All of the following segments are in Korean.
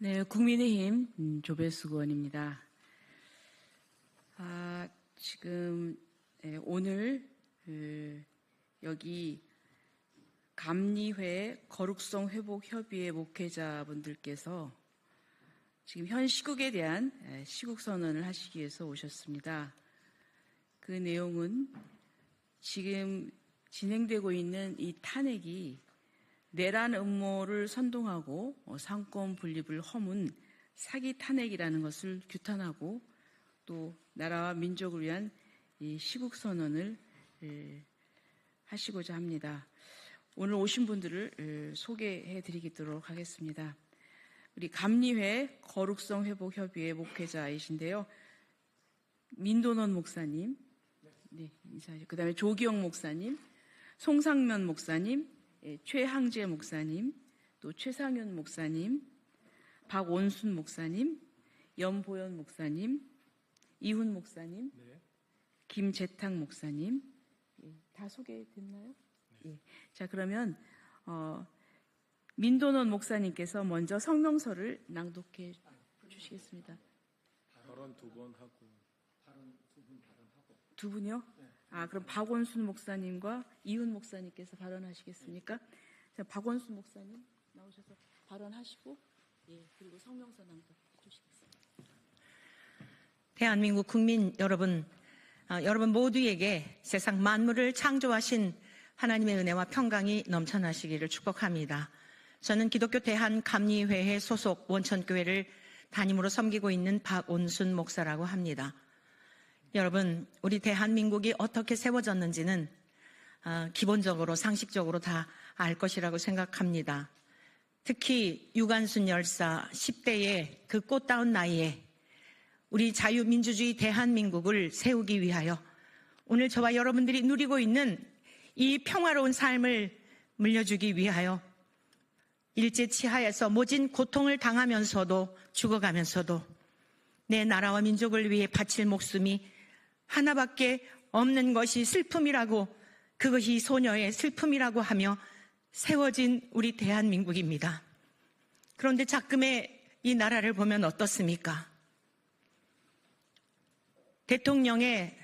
네, 국민의힘 조배숙 의원입니다. 지금 오늘 여기 감리회 거룩성 회복 협의회 목회자분들께서 지금 현 시국에 대한 시국 선언을 하시기 위해서 오셨습니다. 그 내용은 지금 진행되고 있는 이 탄핵이 내란 음모를 선동하고 상권 분립을 허문 사기 탄핵이라는 것을 규탄하고 또 나라와 민족을 위한 이 시국 선언을 하시고자 합니다. 오늘 오신 분들을 소개해 드리도록 하겠습니다. 우리 감리회 거룩성 회복 협의회 목회자이신데요. 민도원 목사님, 네, 인사하시고 그다음에 조기영 목사님, 송상면 목사님, 최항재 목사님, 또 최상윤 목사님, 박원순 목사님, 염보연 목사님, 이훈 목사님, 김재탁 목사님, 다 소개됐나요? 네. 자, 그러면 민도원 목사님께서 먼저 성명서를 낭독해 주시겠습니다. 발언 두 번 하고. 두 분이요? 그럼 박원순 목사님과 이훈 목사님께서 발언하시겠습니까? 자, 박원순 목사님 나오셔서 발언하시고, 그리고 성명서 낭독해 주시겠습니다. 대한민국 국민 여러분, 여러분 모두에게 세상 만물을 창조하신 하나님의 은혜와 평강이 넘쳐나시기를 축복합니다. 저는 기독교 대한감리회의 소속 원천교회를 담임으로 섬기고 있는 박원순 목사라고 합니다. 여러분, 우리 대한민국이 어떻게 세워졌는지는 기본적으로 상식적으로 다 알 것이라고 생각합니다. 특히 유관순 열사 10대의 그 꽃다운 나이에 우리 자유민주주의 대한민국을 세우기 위하여 오늘 저와 여러분들이 누리고 있는 이 평화로운 삶을 물려주기 위하여 일제치하에서 모진 고통을 당하면서도 죽어가면서도 내 나라와 민족을 위해 바칠 목숨이 하나밖에 없는 것이 슬픔이라고, 그것이 소녀의 슬픔이라고 하며 세워진 우리 대한민국입니다. 그런데 자금의 이 나라를 보면 어떻습니까? 대통령의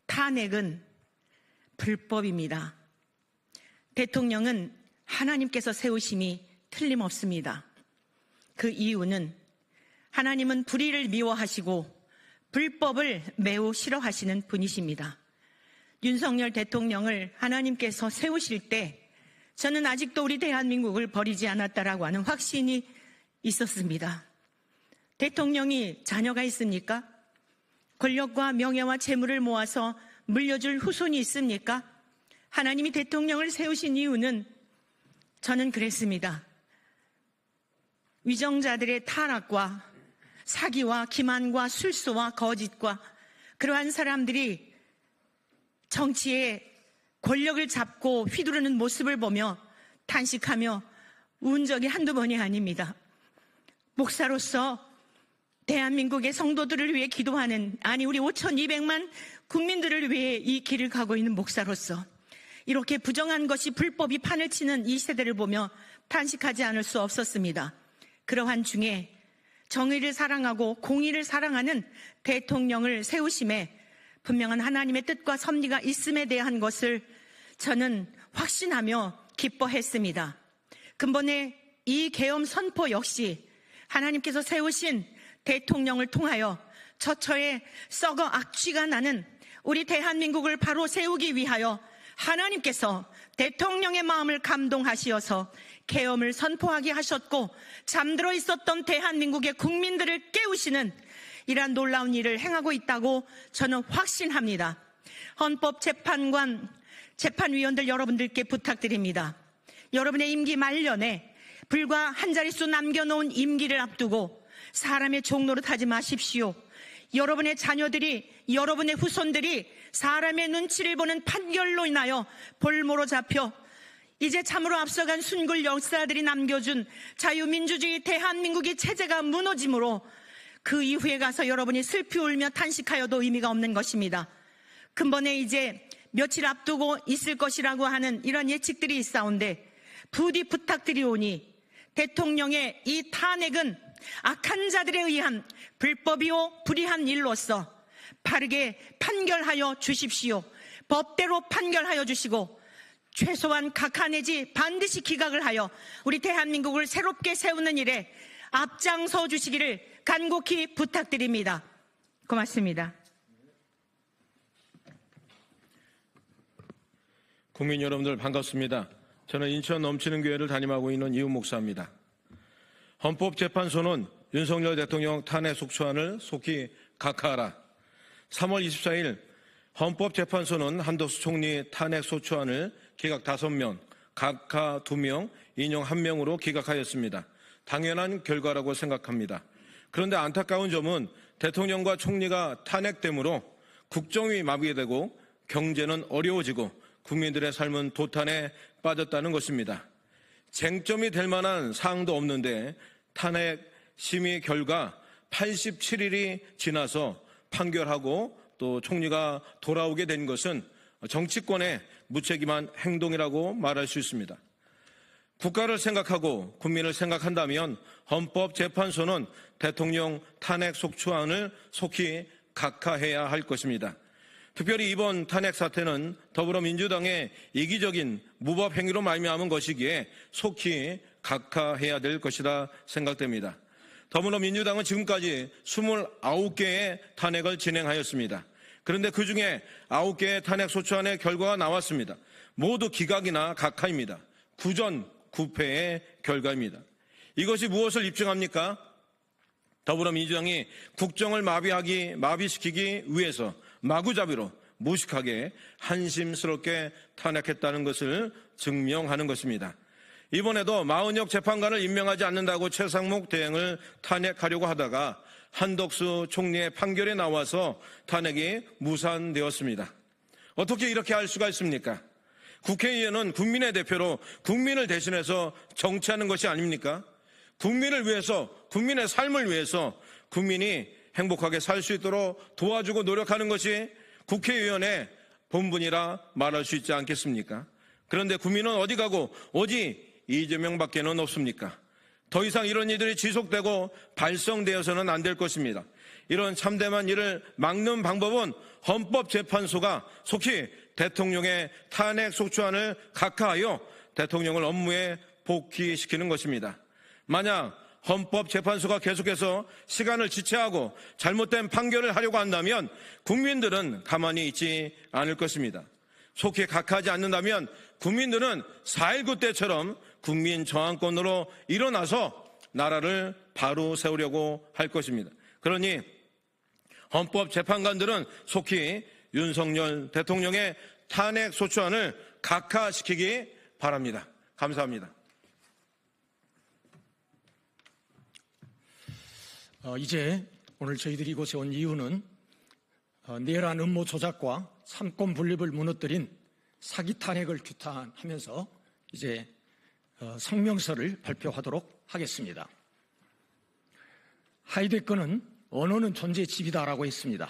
탄핵은 불법입니다. 대통령은 하나님께서 세우심이 틀림없습니다. 그 이유는 하나님은 불의를 미워하시고 불법을 매우 싫어하시는 분이십니다. 윤석열 대통령을 하나님께서 세우실 때 저는 아직도 우리 대한민국을 버리지 않았다라고 하는 확신이 있었습니다. 대통령이 자녀가 있습니까? 권력과 명예와 재물을 모아서 물려줄 후손이 있습니까? 하나님이 대통령을 세우신 이유는 저는 그랬습니다. 위정자들의 타락과 사기와 기만과 술수와 거짓과 그러한 사람들이 정치에 권력을 잡고 휘두르는 모습을 보며 탄식하며 운 적이 한두 번이 아닙니다. 목사로서 대한민국의 성도들을 위해 기도하는, 우리 5,200만 국민들을 위해 이 길을 가고 있는 목사로서 이렇게 부정한 것이 불법이 판을 치는 이 세대를 보며 탄식하지 않을 수 없었습니다. 그러한 중에 정의를 사랑하고 공의를 사랑하는 대통령을 세우심에 분명한 하나님의 뜻과 섭리가 있음에 대한 것을 저는 확신하며 기뻐했습니다. 근본에 이 계엄 선포 역시 하나님께서 세우신 대통령을 통하여 처처에 썩어 악취가 나는 우리 대한민국을 바로 세우기 위하여 하나님께서 대통령의 마음을 감동하시어서 계엄을 선포하게 하셨고 잠들어 있었던 대한민국의 국민들을 깨우시는 이러한 놀라운 일을 행하고 있다고 저는 확신합니다. 헌법재판관, 재판위원들 여러분들께 부탁드립니다. 여러분의 임기 말년에 불과 한 자릿수 남겨놓은 임기를 앞두고 사람의 종노릇하지 마십시오. 여러분의 자녀들이, 여러분의 후손들이 사람의 눈치를 보는 판결로 인하여 볼모로 잡혀 이제 참으로 앞서간 순굴 역사들이 남겨준 자유민주주의 대한민국의 체제가 무너짐으로 그 이후에 가서 여러분이 슬피 울며 탄식하여도 의미가 없는 것입니다. 근본에 이제 며칠 앞두고 있을 것이라고 하는 이런 예측들이 있사온데 부디 부탁드리오니 대통령의 이 탄핵은 악한 자들에 의한 불법이요 불의한 일로서 바르게 판결하여 주십시오. 법대로 판결하여 주시고 최소한 각하 내지 반드시 기각을 하여 우리 대한민국을 새롭게 세우는 일에 앞장서 주시기를 간곡히 부탁드립니다. 고맙습니다. 국민 여러분들 반갑습니다. 저는 인천 넘치는 교회를 담임하고 있는 이훈 목사입니다. 헌법재판소는 윤석열 대통령 탄핵 속초안을 속히 각하하라. 3월 24일 헌법재판소는 한덕수 총리 탄핵 소추안을 기각 5명, 각하 2명, 인용 1명으로 기각하였습니다. 당연한 결과라고 생각합니다. 그런데 안타까운 점은 대통령과 총리가 탄핵됨으로 국정이 마비되고 경제는 어려워지고 국민들의 삶은 도탄에 빠졌다는 것입니다. 쟁점이 될 만한 사항도 없는데 탄핵 심의 결과 87일이 지나서 판결하고 또 총리가 돌아오게 된 것은 정치권의 무책임한 행동이라고 말할 수 있습니다. 국가를 생각하고 국민을 생각한다면 헌법재판소는 대통령 탄핵 속초안을 속히 각하해야 할 것입니다. 특별히 이번 탄핵 사태는 더불어민주당의 이기적인 무법 행위로 말미암은 것이기에 속히 각하해야 될 것이라 생각됩니다. 더불어민주당은 지금까지 29개의 탄핵을 진행하였습니다. 그런데 그중에 9개의 탄핵 소추안의 결과가 나왔습니다. 모두 기각이나 각하입니다. 구전구패의 결과입니다. 이것이 무엇을 입증합니까? 더불어민주당이 국정을 마비시키기 위해서 마구잡이로 무식하게 한심스럽게 탄핵했다는 것을 증명하는 것입니다. 이번에도 마은혁 재판관을 임명하지 않는다고 최상목 대행을 탄핵하려고 하다가 한덕수 총리의 판결이 나와서 탄핵이 무산되었습니다. 어떻게 이렇게 할 수가 있습니까? 국회의원은 국민의 대표로 국민을 대신해서 정치하는 것이 아닙니까? 국민을 위해서, 국민의 삶을 위해서 국민이 행복하게 살 수 있도록 도와주고 노력하는 것이 국회의원의 본분이라 말할 수 있지 않겠습니까? 그런데 국민은 어디 가고 오직 이재명밖에는 없습니까? 더 이상 이런 일들이 지속되고 발생되어서는 안 될 것입니다. 이런 참담한 일을 막는 방법은 헌법재판소가 속히 대통령의 탄핵 속추안을 각하하여 대통령을 업무에 복귀시키는 것입니다. 만약 헌법재판소가 계속해서 시간을 지체하고 잘못된 판결을 하려고 한다면 국민들은 가만히 있지 않을 것입니다. 속히 각하하지 않는다면 국민들은 4.19 때처럼 국민 저항권으로 일어나서 나라를 바로 세우려고 할 것입니다. 그러니 헌법재판관들은 속히 윤석열 대통령의 탄핵 소추안을 각하시키기 바랍니다. 감사합니다. 이제 오늘 저희들이 이곳에 온 이유는 내란 음모 조작과 삼권 분립을 무너뜨린 사기 탄핵을 규탄하면서 이제 성명서를 발표하도록 하겠습니다. 하이데거는 언어는 존재의 집이다라고 했습니다.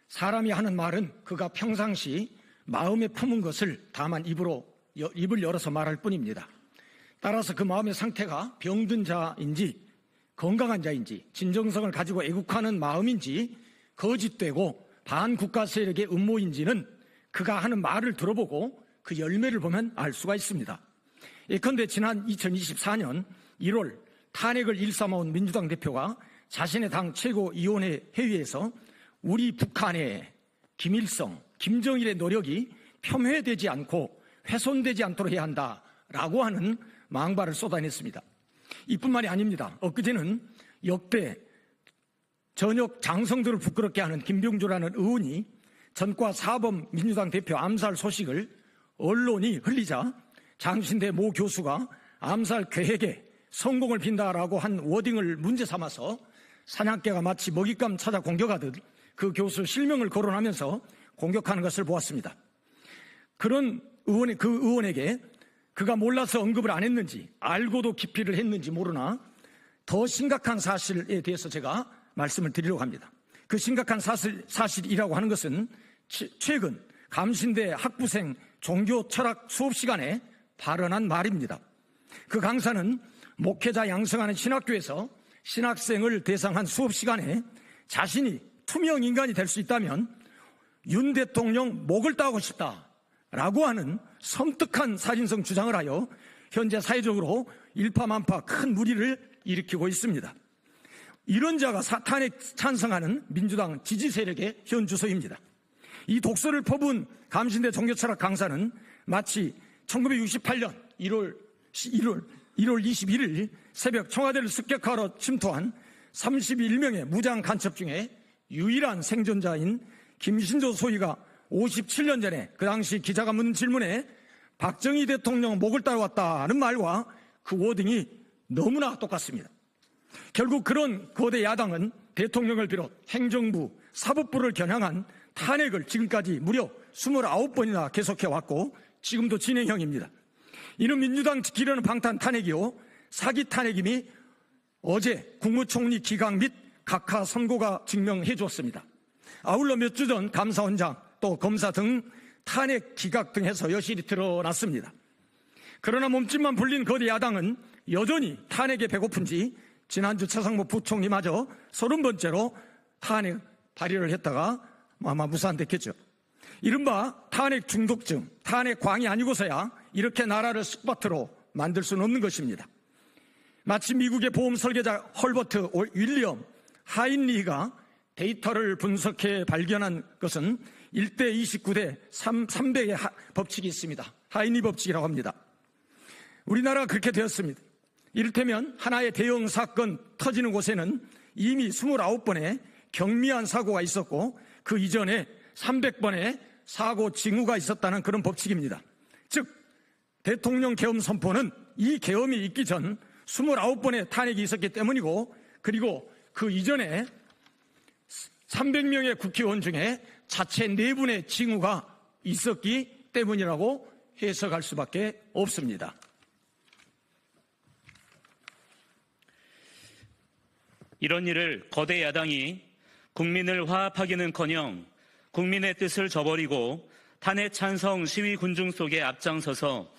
사람이 하는 말은 그가 평상시 마음에 품은 것을 다만 입을 열어서 말할 뿐입니다. 따라서 그 마음의 상태가 병든 자인지 건강한 자인지 진정성을 가지고 애국하는 마음인지 거짓되고 반국가 세력의 음모인지는 그가 하는 말을 들어보고 그 열매를 보면 알 수가 있습니다. 예컨대 지난 2024년 1월 탄핵을 일삼아온 민주당 대표가 자신의 당 최고위원회 회의에서 우리 북한의 김일성, 김정일의 노력이 폄훼되지 않고 훼손되지 않도록 해야 한다라고 하는 망발을 쏟아냈습니다. 이뿐만이 아닙니다. 엊그제는 역대 전역 장성들을 부끄럽게 하는 김병주라는 의원이 전과 사범 민주당 대표 암살 소식을 언론이 흘리자 장신대 모 교수가 암살 계획에 성공을 빈다라고 한 워딩을 문제 삼아서 사냥개가 마치 먹잇감 찾아 공격하듯 그 교수 실명을 거론하면서 공격하는 것을 보았습니다. 그 의원에게 그가 몰라서 언급을 안 했는지 알고도 기피를 했는지 모르나 더 심각한 사실에 대해서 제가 말씀을 드리려고 합니다. 그 심각한 사실이라고 하는 것은 최근 감신대 학부생 종교 철학 수업 시간에 발언한 말입니다. 그 강사는 목회자 양성하는 신학교에서 신학생을 대상한 수업 시간에 자신이 투명 인간이 될 수 있다면 윤 대통령 목을 따고 싶다라고 하는 섬뜩한 사진성 주장을 하여 현재 사회적으로 일파만파 큰 물의를 일으키고 있습니다. 이런 자가 탄핵 찬성하는 민주당 지지 세력의 현 주소입니다. 이 독서를 퍼부은 감신대 종교철학 강사는 마치 1968년 1월 21일 새벽 청와대를 습격하러 침투한 31명의 무장 간첩 중에 유일한 생존자인 김신조 소위가 57년 전에 그 당시 기자가 묻는 질문에 박정희 대통령 목을 따라왔다는 말과 그 워딩이 너무나 똑같습니다. 결국 그런 거대 야당은 대통령을 비롯 행정부, 사법부를 겨냥한 탄핵을 지금까지 무려 29번이나 계속해왔고 지금도 진행형입니다. 이는 민주당 지키려는 방탄 탄핵이요 사기 탄핵임이 어제 국무총리 기각 및 각하 선고가 증명해 주었습니다. 아울러 몇 주 전 감사원장 또 검사 등 탄핵 기각 등 해서 여실히 드러났습니다. 그러나 몸집만 불린 거대 야당은 여전히 탄핵에 배고픈지 지난주 최상무 부총리마저 30번째로 탄핵 발의를 했다가 아마 무산됐겠죠. 이른바 탄핵 중독증, 탄핵 광이 아니고서야 이렇게 나라를 쑥밭으로 만들 수는 없는 것입니다. 마치 미국의 보험 설계자 헐버트 윌리엄 하인리히가 데이터를 분석해 발견한 것은 1대 29대 300의 법칙이 있습니다. 하인리 법칙이라고 합니다. 우리나라가 그렇게 되었습니다. 이를테면 하나의 대형 사건 터지는 곳에는 이미 29번의 경미한 사고가 있었고 그 이전에 300번의 사고 징후가 있었다는 그런 법칙입니다. 즉 대통령 계엄 선포는 이 계엄이 있기 전 29번의 탄핵이 있었기 때문이고 그리고 그 이전에 300명의 국회의원 중에 자체 4분의 징후가 있었기 때문이라고 해석할 수밖에 없습니다. 이런 일을 거대 야당이 국민을 화합하기는커녕 국민의 뜻을 저버리고 탄핵 찬성 시위 군중 속에 앞장서서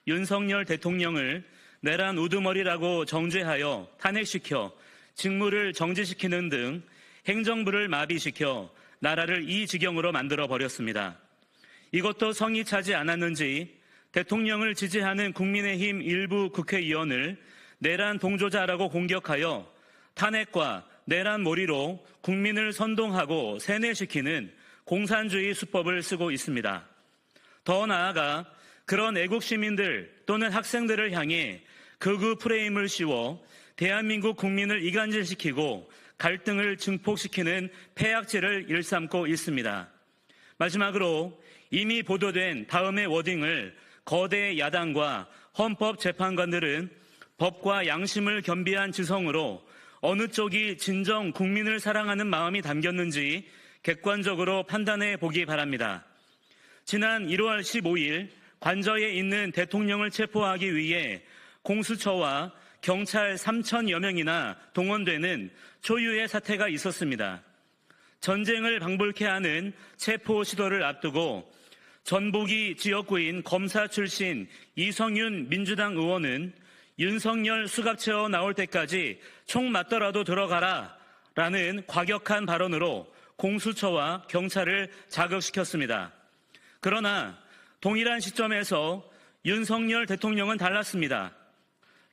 윤석열 대통령을 내란 우두머리라고 정죄하여 탄핵시켜 직무를 정지시키는 등 행정부를 마비시켜 나라를 이 지경으로 만들어버렸습니다. 이것도 성이 차지 않았는지 대통령을 지지하는 국민의힘 일부 국회의원을 내란 동조자라고 공격하여 탄핵과 내란 몰이로 국민을 선동하고 세뇌시키는 공산주의 수법을 쓰고 있습니다. 더 나아가 그런 애국 시민들 또는 학생들을 향해 극우 프레임을 씌워 대한민국 국민을 이간질시키고 갈등을 증폭시키는 폐악질을 일삼고 있습니다. 마지막으로 이미 보도된 다음의 워딩을 거대 야당과 헌법재판관들은 법과 양심을 겸비한 지성으로 어느 쪽이 진정 국민을 사랑하는 마음이 담겼는지 객관적으로 판단해 보기 바랍니다. 지난 1월 15일 관저에 있는 대통령을 체포하기 위해 공수처와 경찰 3,000여 명이나 동원되는 초유의 사태가 있었습니다. 전쟁을 방불케 하는 체포 시도를 앞두고 전북이 지역구인 검사 출신 이성윤 민주당 의원은 윤석열 수갑 채워 나올 때까지 총 맞더라도 들어가라 라는 과격한 발언으로 공수처와 경찰을 자극시켰습니다. 그러나 동일한 시점에서 윤석열 대통령은 달랐습니다.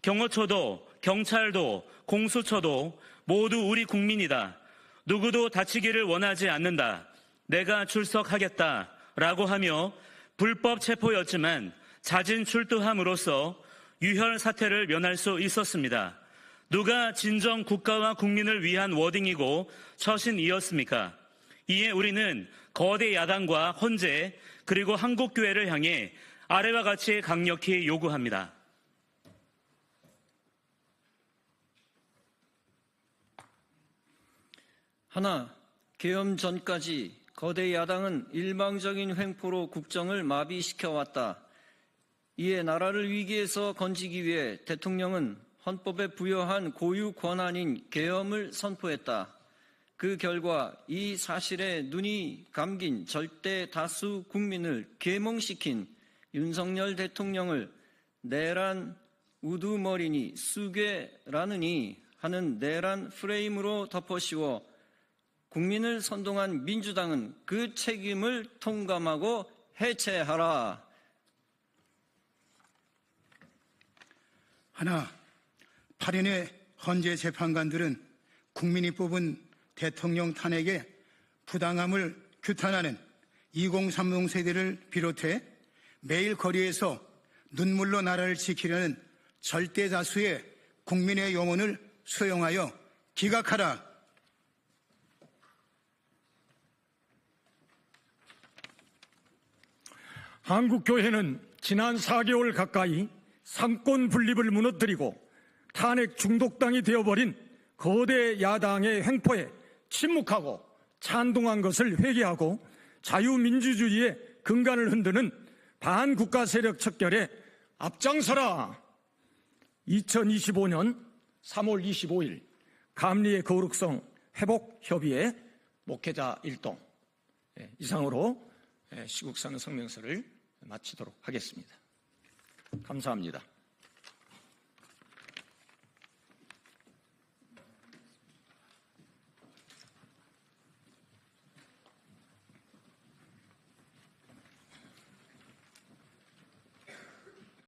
경호처도 경찰도 공수처도 모두 우리 국민이다. 누구도 다치기를 원하지 않는다. 내가 출석하겠다 라고 하며 불법 체포였지만 자진 출두함으로써 유혈 사태를 면할 수 있었습니다. 누가 진정 국가와 국민을 위한 워딩이고 처신이었습니까? 이에 우리는 거대 야당과 헌재 그리고 한국교회를 향해 아래와 같이 강력히 요구합니다. 하나, 계엄 전까지 거대 야당은 일방적인 횡포로 국정을 마비시켜왔다. 이에 나라를 위기에서 건지기 위해 대통령은 헌법에 부여한 고유 권한인 계엄을 선포했다. 그 결과 이 사실에 눈이 감긴 절대 다수 국민을 계몽시킨 윤석열 대통령을 내란 우두머리니 수괴라느니 하는 내란 프레임으로 덮어씌워 국민을 선동한 민주당은 그 책임을 통감하고 해체하라. 하나, 8인의 헌재 재판관들은 국민이 뽑은 대통령 탄핵의 부당함을 규탄하는 2030 세대를 비롯해 매일 거리에서 눈물로 나라를 지키려는 절대 다수의 국민의 영혼을 수용하여 기각하라. 한국교회는 지난 4개월 가까이 삼권 분립을 무너뜨리고 탄핵 중독당이 되어버린 거대 야당의 횡포에 침묵하고 찬동한 것을 회개하고 자유민주주의의 근간을 흔드는 반국가 세력 척결에 앞장서라. 2025년 3월 25일 감리의 거룩성 회복협의회 목회자 일동, 이상으로 시국선언 성명서를 마치도록 하겠습니다. 감사합니다.